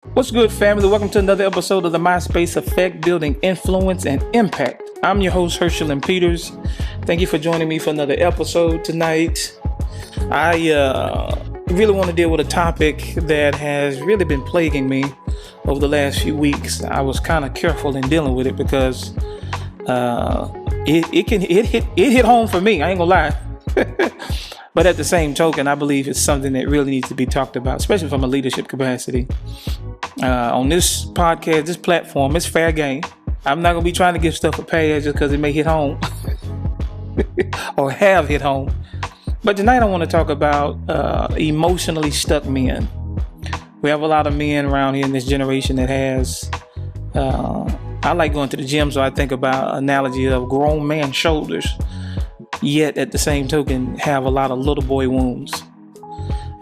What's good, family? Welcome to another episode of the MySpace Effect, Building Influence and Impact. I'm your host, Herschel M. Thank you for joining me for another episode tonight. I really want to deal with a topic that has really been plaguing me over the last few weeks. I was kind of careful in dealing with it because it hit home for me. I ain't gonna lie. But at the same token, I believe it's something that really needs to be talked about, especially from a leadership capacity. On this podcast, this platform, it's fair game. I'm not going to be trying to give stuff a pass just because it may hit home or have hit home. But tonight I want to talk about emotionally stuck men. We have a lot of men around here in this generation that has, I like going to the gym, so I think about analogy of grown man shoulders, yet at the same token have a lot of little boy wounds.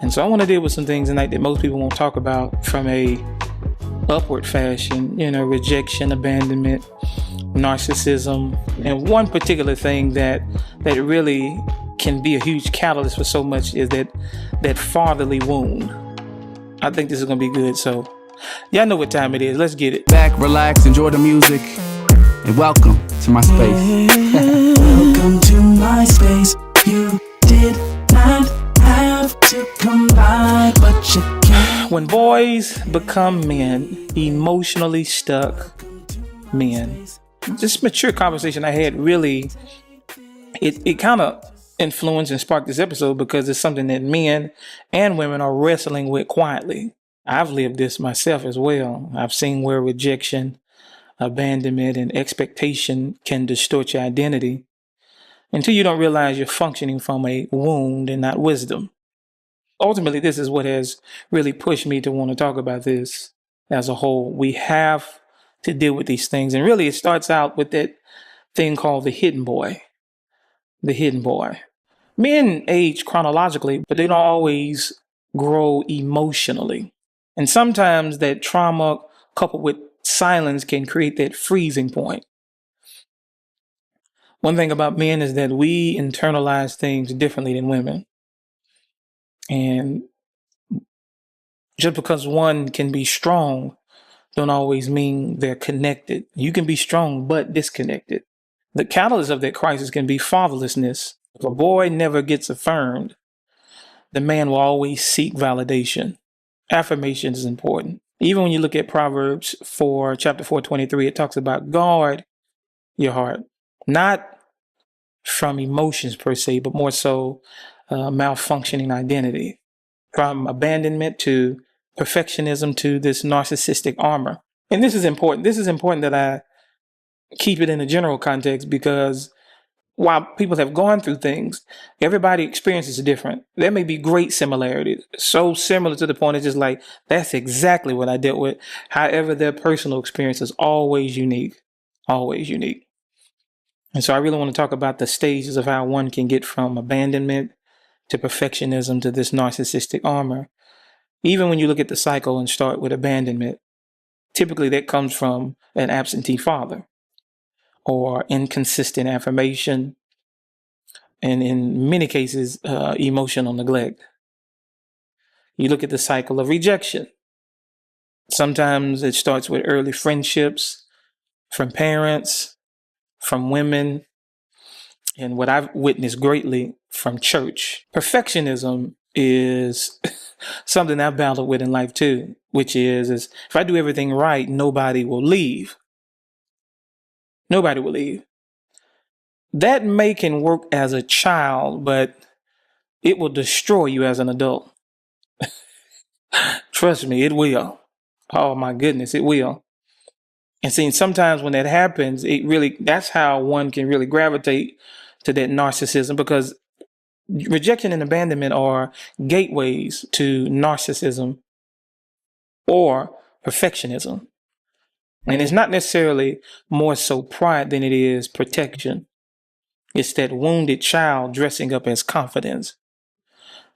And so I want to deal with some things tonight that most people won't talk about from a upward fashion, rejection, abandonment, narcissism, and one particular thing that really can be a huge catalyst for so much is that fatherly wound. I think this is going to be good. So y'all know what time it is. Let's get it. Back, relax, enjoy the music, and welcome to my space. Welcome to my space. You did not have to come by, but you can. When boys become men, emotionally stuck men, this mature conversation I had really, it kind of influenced and sparked this episode because it's something that men and women are wrestling with quietly. I've lived this myself as well. I've seen where rejection, abandonment, and expectation can distort your identity until you don't realize you're functioning from a wound and not wisdom. Ultimately, this is what has really pushed me to want to talk about this as a whole. We have to deal with these things. And really, it starts out with that thing called the hidden boy. The hidden boy. Men age chronologically, but they don't always grow emotionally. And sometimes that trauma coupled with silence can create that freezing point. One thing about men is that we internalize things differently than women. And just because one can be strong don't always mean they're connected. You can be strong but disconnected. The catalyst of that crisis can be fatherlessness. If a boy never gets affirmed, the man will always seek validation. Affirmation is important. Even when you look at Proverbs 4, chapter 4:23, it talks about guard your heart. Not from emotions per se, but more so malfunctioning identity. From abandonment to perfectionism to this narcissistic armor. And this is important. This is important that I keep it in a general context because while people have gone through things, everybody experiences different. There may be great similarities, so similar to the point it's just like, that's exactly what I dealt with. However, their personal experience is always unique, always unique. And so I really want to talk about the stages of how one can get from abandonment to perfectionism to this narcissistic armor. Even when you look at the cycle and start with abandonment, typically that comes from an absentee father or inconsistent affirmation, and in many cases, emotional neglect. You look at the cycle of rejection. Sometimes it starts with early friendships from parents, from women, and what I've witnessed greatly from church. Perfectionism is something I've battled with in life too, which is if I do everything right, nobody will leave. Nobody will leave. That can work as a child, but it will destroy you as an adult. Trust me, it will. Oh my goodness, it will. And see, sometimes when that happens, that's how one can really gravitate to that narcissism, because rejection and abandonment are gateways to narcissism or perfectionism. And it's not necessarily more so pride than it is protection. It's that wounded child dressing up as confidence.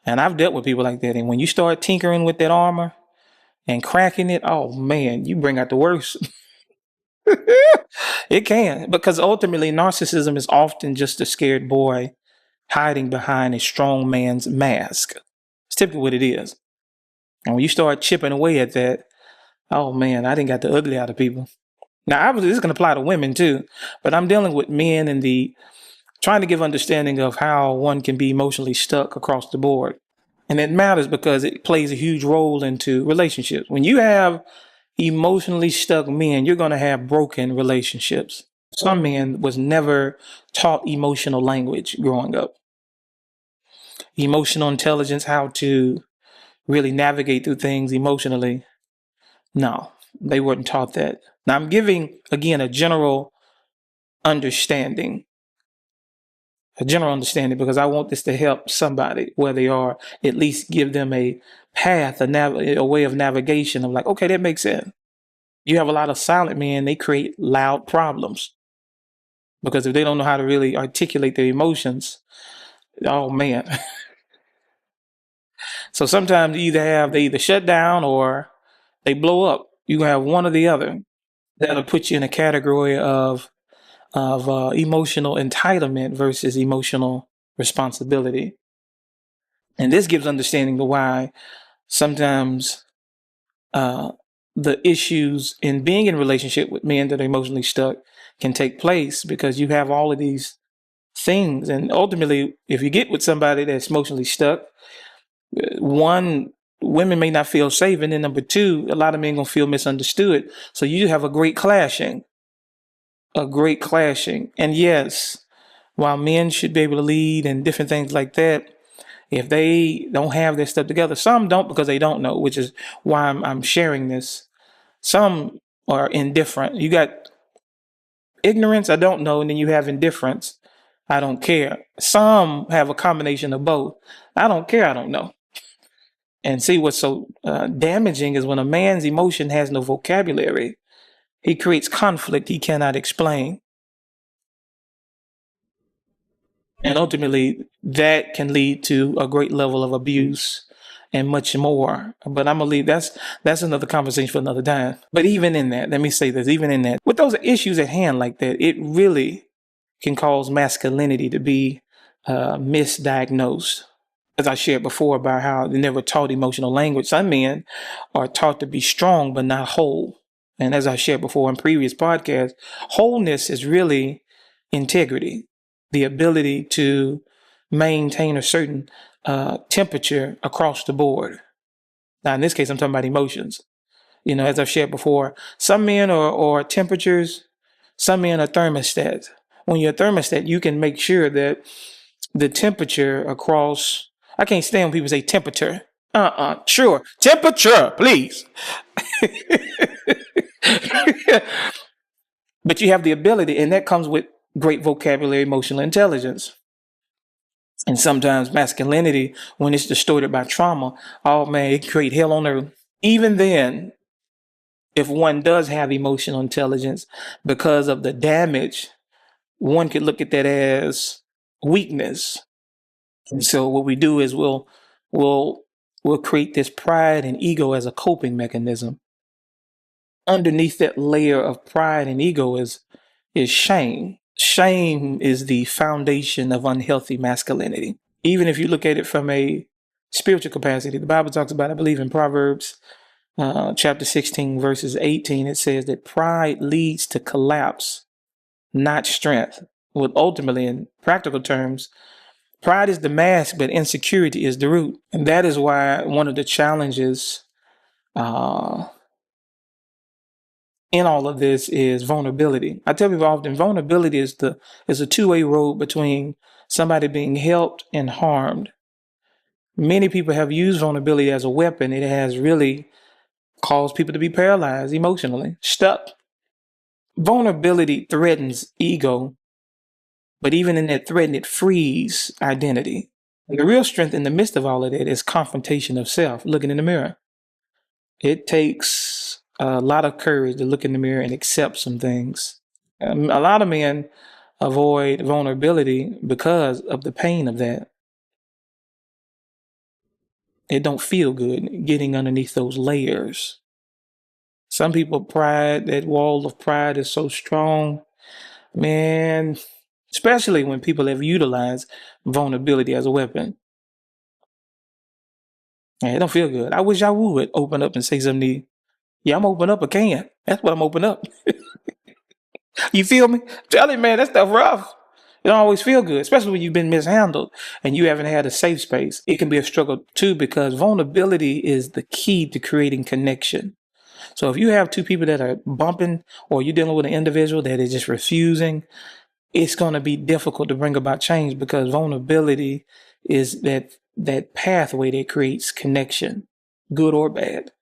And I've dealt with people like that. And when you start tinkering with that armor and cracking it, oh man, you bring out the worst. It can, because ultimately narcissism is often just a scared boy hiding behind a strong man's mask. It's typically what it is. And when you start chipping away at that, Oh man, I didn't got the ugly out of people. Now, obviously, this can apply to women too, but I'm dealing with men and the trying to give understanding of how one can be emotionally stuck across the board. And it matters because it plays a huge role into relationships. When you have emotionally stuck men, you're going to have broken relationships. Some men was never taught emotional language growing up. Emotional intelligence, how to really navigate through things emotionally. No, they weren't taught that. Now I'm giving again understanding, a general understanding, because I want this to help somebody where they are, at least give them a path, a way of navigation of like, okay, that makes sense. You have a lot of silent men, they create loud problems because if they don't know how to really articulate their emotions, oh man. So sometimes they either shut down or they blow up. You can have one or the other. That'll put you in a category of emotional entitlement versus emotional responsibility. And this gives understanding to why sometimes uh, the issues in being in a relationship with men that are emotionally stuck can take place because you have all of these things. And ultimately, if you get with somebody that's emotionally stuck, one, women may not feel safe. And then number two, a lot of men gonna feel misunderstood. So you have a great clashing. And yes, while men should be able to lead and different things like that, if they don't have their stuff together, some don't because they don't know, which is why I'm sharing this. Some are indifferent. You got ignorance, I don't know, and then you have indifference, I don't care. Some have a combination of both. I don't care, I don't know. And see what's so damaging is when a man's emotion has no vocabulary, he creates conflict he cannot explain. And ultimately, that can lead to a great level of abuse and much more. But I'm gonna leave that's another conversation for another time. But even in that, let me say this, even in that, with those issues at hand like that, it really can cause masculinity to be misdiagnosed. As I shared before about how they never taught emotional language. Some men are taught to be strong but not whole. And as I shared before in previous podcasts, wholeness is really integrity, the ability to maintain a certain temperature across the board. Now, in this case, I'm talking about emotions. You know, as I've shared before, some men are temperatures, some men are thermostats. When you're a thermostat, you can make sure that the temperature across, I can't stand when people say temperature. Sure. Temperature, please. But you have the ability, and that comes with great vocabulary, emotional intelligence. And sometimes masculinity, when it's distorted by trauma, oh man, it creates hell on earth. Even then, if one does have emotional intelligence, because of the damage, one could look at that as weakness. And so what we do is we'll create this pride and ego as a coping mechanism. Underneath that layer of pride and ego is shame. Shame is the foundation of unhealthy masculinity. Even if you look at it from a spiritual capacity, the Bible talks about, I believe in Proverbs chapter 16, verses 18, it says that pride leads to collapse, not strength. Well, ultimately, in practical terms, pride is the mask, but insecurity is the root. And that is why one of the challenges in all of this is vulnerability. I tell people often, vulnerability is a two-way road between somebody being helped and harmed. Many people have used vulnerability as a weapon. It has really caused people to be paralyzed emotionally, stuck. Vulnerability threatens ego, but even in that threat, it frees identity. And the real strength in the midst of all of that is confrontation of self, looking in the mirror. It takes a lot of courage to look in the mirror and accept some things. A lot of men avoid vulnerability because of the pain of that. It don't feel good getting underneath those layers. Some people pride, that wall of pride is so strong, man, especially when people have utilized vulnerability as a weapon. And it don't feel good. I wish I would open up and say something Yeah, I'm open up a can. That's what I'm open up. You feel me? Tell you, man, that stuff rough. It don't always feel good, especially when you've been mishandled and you haven't had a safe space. It can be a struggle too, because vulnerability is the key to creating connection. So if you have two people that are bumping, or you're dealing with an individual that is just refusing, it's going to be difficult to bring about change, because vulnerability is that pathway that creates connection, good or bad.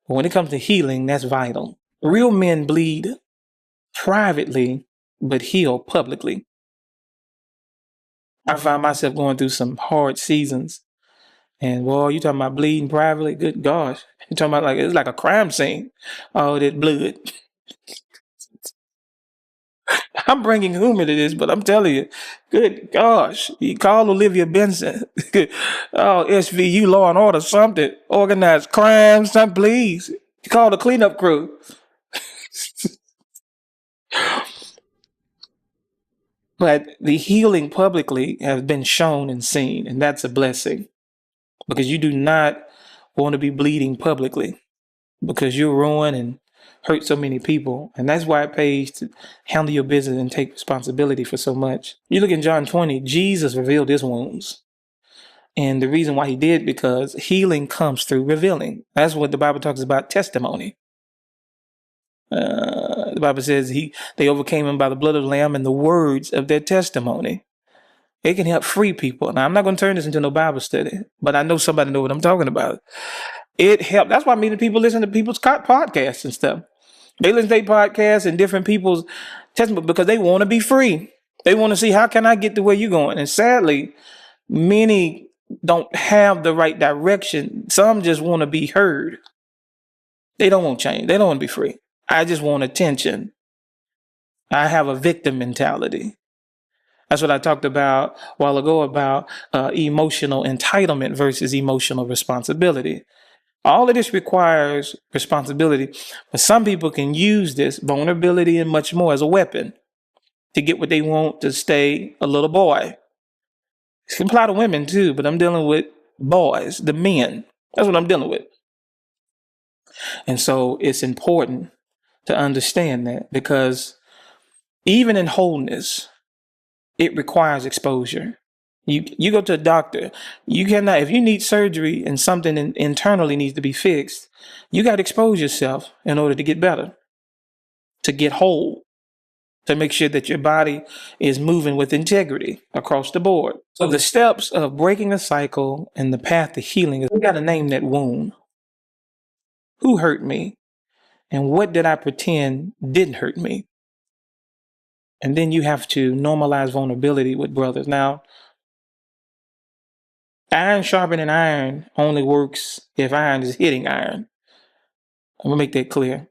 But when it comes to healing, that's vital. Real men bleed privately, but heal publicly. I find myself going through some hard seasons, and boy, you talking about bleeding privately? Good gosh, you talking about like it's like a crime scene, all that blood. I'm bringing humor to this, but I'm telling you, good gosh, you call Olivia Benson, oh SVU, Law and Order, something, organized crime, something, please. You call the cleanup crew. But the healing publicly has been shown and seen, and that's a blessing, because you do not want to be bleeding publicly, because you'll ruin and hurt so many people. And that's why it pays to handle your business and take responsibility for so much. You look in John 20, Jesus revealed his wounds. And the reason why he did, because healing comes through revealing. That's what the Bible talks about, testimony. The Bible says they overcame him by the blood of the Lamb and the words of their testimony. It can help free people. Now, I'm not going to turn this into no Bible study, but I know somebody know what I'm talking about. It helped. That's why many people listen to people's podcasts and stuff. They listen to their podcasts and different people's testimony because they want to be free. They want to see, how can I get to where you're going? And sadly, many don't have the right direction. Some just want to be heard. They don't want change. They don't want to be free. I just want attention. I have a victim mentality. That's what I talked about a while ago about emotional entitlement versus emotional responsibility. All of this requires responsibility, but some people can use this vulnerability and much more as a weapon to get what they want, to stay a little boy. It can apply to women too, but I'm dealing with boys, the men. That's what I'm dealing with. And so it's important to understand that, because even in wholeness, it requires exposure. You go to a doctor, you cannot, if you need surgery and something internally needs to be fixed, you got to expose yourself in order to get better, to get whole, to make sure that your body is moving with integrity across the board. So the steps of breaking the cycle and the path to healing is, we got to name that wound. Who hurt me? And what did I pretend didn't hurt me? And then you have to normalize vulnerability with brothers. Now, iron sharpening iron only works if iron is hitting iron. I'm going to make that clear.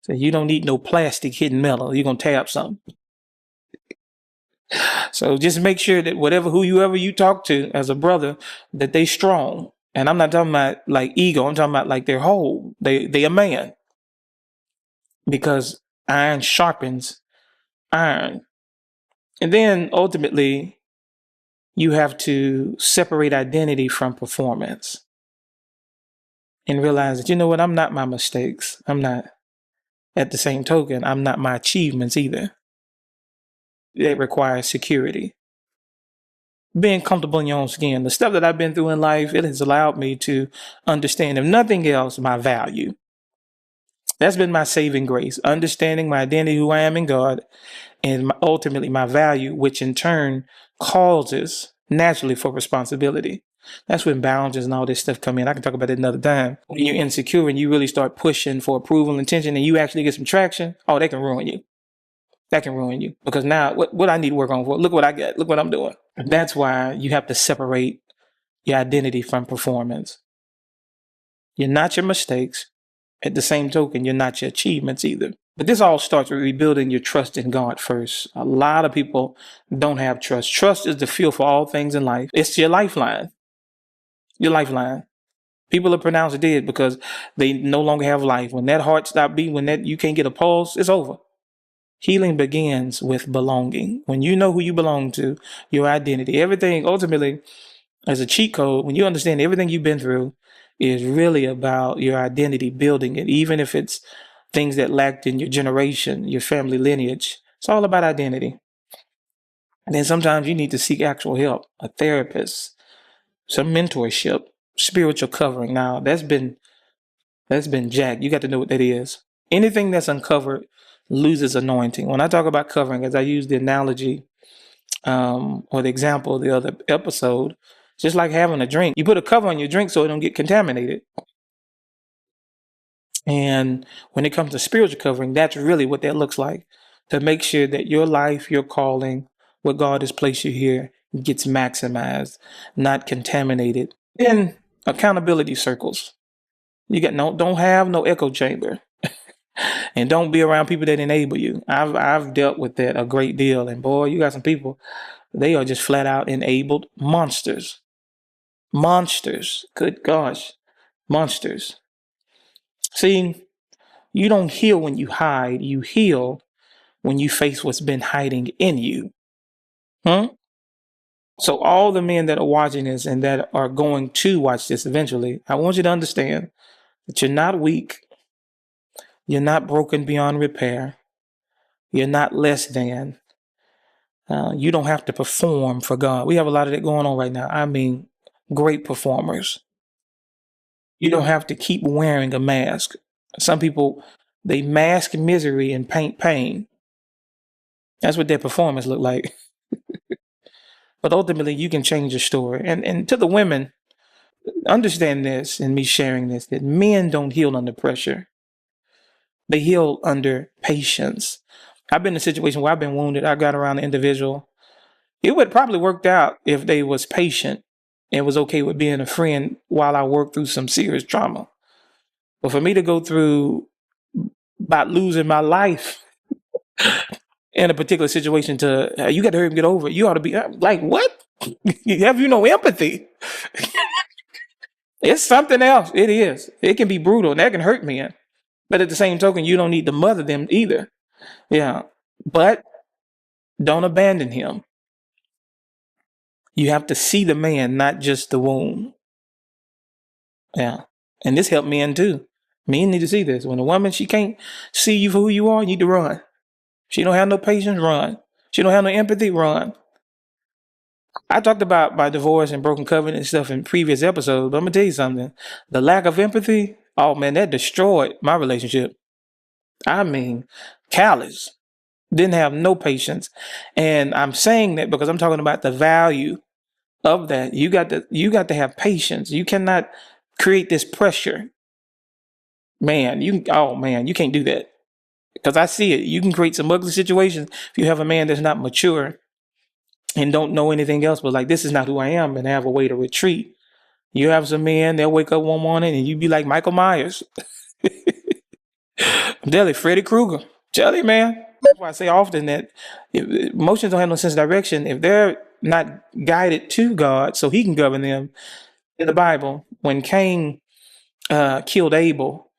So you don't need no plastic hitting metal. You're going to tear up something. So just make sure that whoever you talk to as a brother, that they strong. And I'm not talking about like ego. I'm talking about like they're whole. They a man. Because iron sharpens iron. And then ultimately, you have to separate identity from performance and realize that, you know what, I'm not my mistakes. I'm not, at the same token, I'm not my achievements either. It requires security. Being comfortable in your own skin. The stuff that I've been through in life, it has allowed me to understand, if nothing else, my value. That's been my saving grace, understanding my identity, who I am in God, and ultimately my value, which in turn causes naturally for responsibility. That's when boundaries and all this stuff come in. I can talk about it another time. When you're insecure and you really start pushing for approval and attention and you actually get some traction, oh, that can ruin you. That can ruin you. Because now, what I need to work on for? Look what I got. Look what I'm doing. That's why you have to separate your identity from performance. You're not your mistakes. At the same token, you're not your achievements either. But this all starts with rebuilding your trust in God first. A lot of people don't have trust. Trust is the fuel for all things in life. It's your lifeline. Your lifeline. People are pronounced dead because they no longer have life. When that heart stops beating, when you can't get a pulse, it's over. Healing begins with belonging. When you know who you belong to, your identity, everything ultimately as a cheat code, when you understand everything you've been through, is really about your identity, building it, even if it's things that lacked in your generation, your family lineage. It's all about identity. And then sometimes you need to seek actual help, a therapist, some mentorship, spiritual covering. Now that's been jacked. You got to know what that is. Anything that's uncovered loses anointing. When I talk about covering, as I use the analogy or the example of the other episode, just like having a drink, you put a cover on your drink so it don't get contaminated. And when it comes to spiritual covering, that's really what that looks like, to make sure that your life, your calling, what God has placed you here gets maximized, not contaminated. Then accountability circles. You got don't have no echo chamber, and don't be around people that enable you. I've dealt with that a great deal, and boy, you got some people, they are just flat out enabled monsters. Monsters. Good gosh, monsters. See, you don't heal when you hide. You heal when you face what's been hiding in you. So all the men that are watching this and that are going to watch this eventually, I want you to understand that you're not weak. You're not broken beyond repair. You're not less than. You don't have to perform for God. We have a lot of that going on right now. I mean, great performers. You don't have to keep wearing a mask. Some people, they mask misery and paint pain. That's what their performance look like. But ultimately, you can change your story. And to the women, understand this, and me sharing this, that men don't heal under pressure. They heal under patience. I've been in a situation where I've been wounded. I got around the individual. It would probably worked out if they was patient and was okay with being a friend while I worked through some serious trauma. But for me to go through about losing my life in a particular situation to, you got to hurry and get over it. You ought to be like, what? Have you no empathy? It's something else. It is. It can be brutal and that can hurt men. But at the same token, you don't need to mother them either. Yeah. But don't abandon him. You have to see the man, not just the wound. Yeah. And this helped men too. Men need to see this. When a woman, she can't see you for who you are, you need to run. She don't have no patience, run. She don't have no empathy, run. I talked about my divorce and broken covenant and stuff in previous episodes, but I'm gonna tell you something. The lack of empathy, oh man, that destroyed my relationship. I mean, callous. Didn't have no patience. And I'm saying that because I'm talking about the value of that. You got to have patience. You cannot create this pressure. Man, you can't do that. Because I see it. You can create some ugly situations if you have a man that's not mature and don't know anything else, but like, this is not who I am, and have a way to retreat. You have some men, they'll wake up one morning and you be like Michael Myers. I'm telling you, Freddy Krueger. Tell you, man. That's why I say often that emotions don't have no sense of direction. If they're not guided to God so he can govern them. In the Bible, when Cain killed Abel,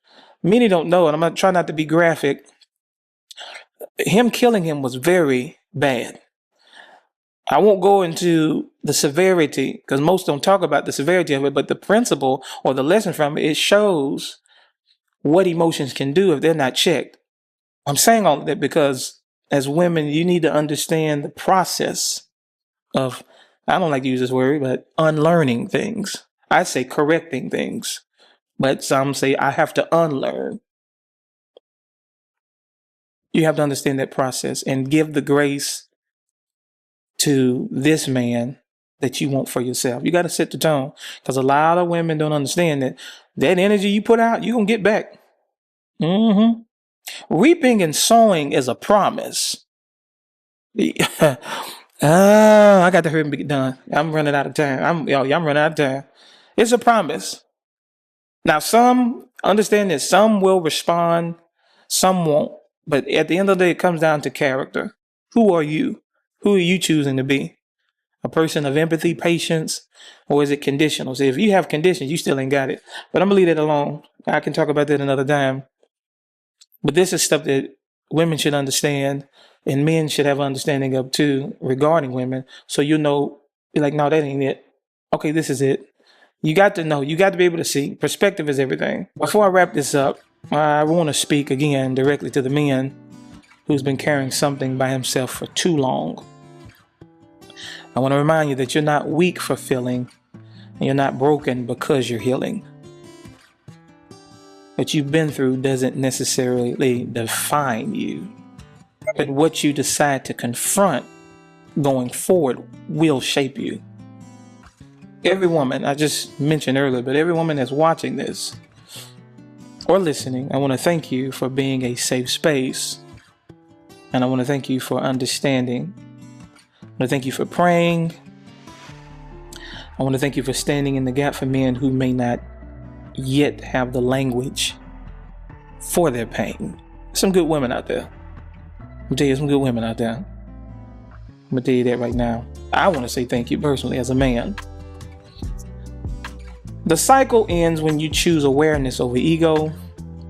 many don't know, and I'm going to try not to be graphic, him killing him was very bad. I won't go into the severity because most don't talk about the severity of it, but the principle or the lesson from it, it shows what emotions can do if they're not checked. I'm saying all of that because as women, you need to understand the process of, I don't like to use this word, but unlearning things. I say correcting things, but some say I have to unlearn. You have to understand that process and give the grace to this man that you want for yourself. You got to set the tone because a lot of women don't understand that energy you put out, you're going to get back. Reaping and sowing is a promise. I got to hurry and get done. I'm running out of time. I'm running out of time. It's a promise. Now, some understand that some will respond, some won't. But at the end of the day, it comes down to character. Who are you? Who are you choosing to be? A person of empathy, patience, or is it conditional? So if you have conditions, you still ain't got it. But I'm going to leave that alone. I can talk about that another time. But this is stuff that women should understand and men should have understanding of too regarding women. So you know, be like, no, that ain't it. Okay, this is it. You got to know. You got to be able to see. Perspective is everything. Before I wrap this up, I want to speak again directly to the men who's been carrying something by himself for too long. I want to remind you that you're not weak for feeling, and you're not broken because you're healing. What you've been through doesn't necessarily define you, but what you decide to confront going forward will shape you. Every woman, I just mentioned earlier, but every woman that's watching this or listening, I want to thank you for being a safe space. And I want to thank you for understanding. I want to thank you for praying. I want to thank you for standing in the gap for men who may not yet have the language for their pain. Some good women out there. I'm tell you, some good women out there. I'm gonna tell you that right now. I want to say thank you personally as a man. The cycle ends when you choose awareness over ego,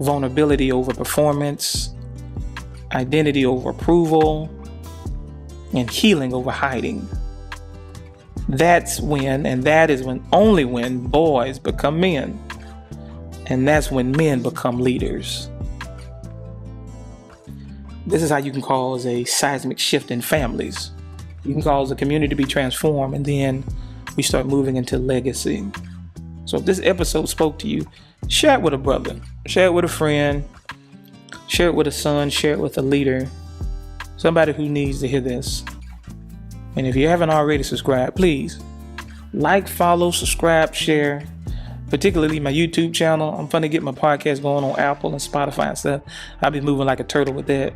vulnerability over performance, identity over approval, and healing over hiding. That's when, and that is when, only when boys become men. And that's when men become leaders. This is how you can cause a seismic shift in families. You can cause a community to be transformed, and then we start moving into legacy. So if this episode spoke to you, share it with a brother, share it with a friend, share it with a son, share it with a leader, somebody who needs to hear this. And if you haven't already subscribed, please like, follow, subscribe, share, particularly my YouTube channel. I'm trying to get my podcast going on Apple and Spotify and stuff. I'll be moving like a turtle with that.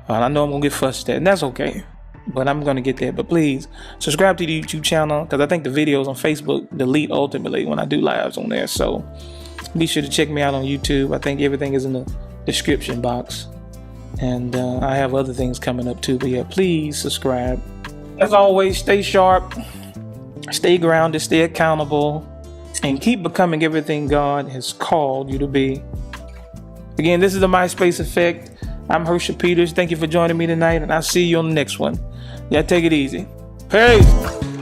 I know I'm going to get fussed at, and that's okay. But I'm going to get there. But please subscribe to the YouTube channel, because I think the videos on Facebook delete ultimately when I do lives on there. So be sure to check me out on YouTube. I think everything is in the description box. And I have other things coming up too. But yeah, please subscribe. As always, stay sharp, stay grounded, stay accountable, and keep becoming everything God has called you to be. Again, this is the MySpace Effect. I'm Herschel Peters. Thank you for joining me tonight, and I'll see you on the next one. Y'all take it easy. Peace.